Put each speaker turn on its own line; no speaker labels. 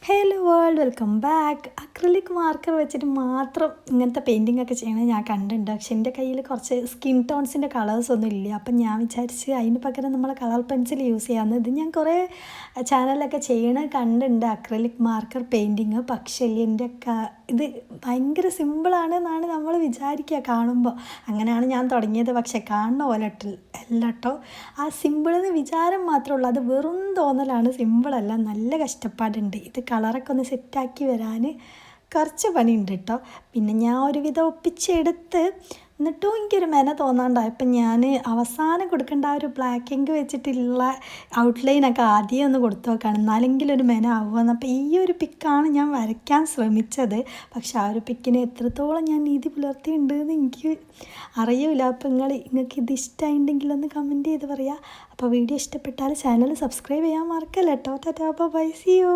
Hello world, welcome back. Acrylic marker വെച്ചിട്ട് മാത്രം ഇങ്ങനത്തെ പെയിൻറ്റിംഗ് ഒക്കെ ചെയ്യണത് ഞാൻ കണ്ടിട്ടുണ്ട്. പക്ഷെ എൻ്റെ കയ്യിൽ കുറച്ച് സ്കിൻ ടോൺസിൻ്റെ കളേഴ്സ് ഒന്നും ഇല്ല. അപ്പം ഞാൻ വിചാരിച്ച് അതിന് പകരം നമ്മൾ കളർ പെൻസിൽ യൂസ് ചെയ്യാമെന്ന്. ഇത് ഞാൻ കുറേ ചാനലിലൊക്കെ ചെയ്യണത് കണ്ടിട്ടുണ്ട്, അക്രിലിക് മാർക്കർ പെയിൻറ്റിങ്. പക്ഷേ എൻ്റെ ഇത് ഭയങ്കര സിമ്പിളാണ് എന്നാണ് നമ്മൾ വിചാരിക്കുക കാണുമ്പോൾ. അങ്ങനെയാണ് ഞാൻ തുടങ്ങിയത്. പക്ഷെ കാണുന്ന പോലെ അല്ല കേട്ടോ. ആ സിമ്പിളെന്ന് വിചാരം മാത്രമേ ഉള്ളൂ. അത് വെറും തോന്നലാണ്, സിമ്പിളല്ല. നല്ല കഷ്ടപ്പാടുണ്ട്. ഇത് കളറൊക്കെ ഒന്ന് സെറ്റാക്കി വരാൻ കുറച്ച് പണിയുണ്ട് കേട്ടോ. പിന്നെ ഞാൻ ഒരുവിധം ഒപ്പിച്ചെടുത്ത് എന്നിട്ടും എനിക്കൊരു മെന തോന്നാണ്ടായപ്പോൾ ഞാൻ അവസാനം കൊടുക്കേണ്ട ആ ഒരു ബ്ലാക്ക് ഇങ്ക് വെച്ചിട്ടുള്ള ഔട്ട്ലൈനൊക്കെ ആദ്യം ഒന്ന് കൊടുത്തു നോക്കുകയാണ്, എന്നാലെങ്കിലും ഒരു മെന ആവുമെന്ന്. അപ്പോൾ ഈ ഒരു പിക്കാണ് ഞാൻ വരയ്ക്കാൻ ശ്രമിച്ചത്. പക്ഷെ ആ ഒരു പിക്കിന് എത്രത്തോളം ഞാൻ നീതി പുലർത്തിയിട്ടുണ്ടെന്ന് എനിക്ക് അറിയില്ല. അപ്പോൾ നിങ്ങൾക്ക് ഇത് ഇഷ്ടമായിട്ടുണ്ടെങ്കിൽ ഒന്ന് കമൻറ്റ് ചെയ്ത് പറയാം. അപ്പോൾ വീഡിയോ ഇഷ്ടപ്പെട്ടാൽ ചാനൽ സബ്സ്ക്രൈബ് ചെയ്യാൻ മറക്കല്ല കേട്ടോ. Tata, bye, see U.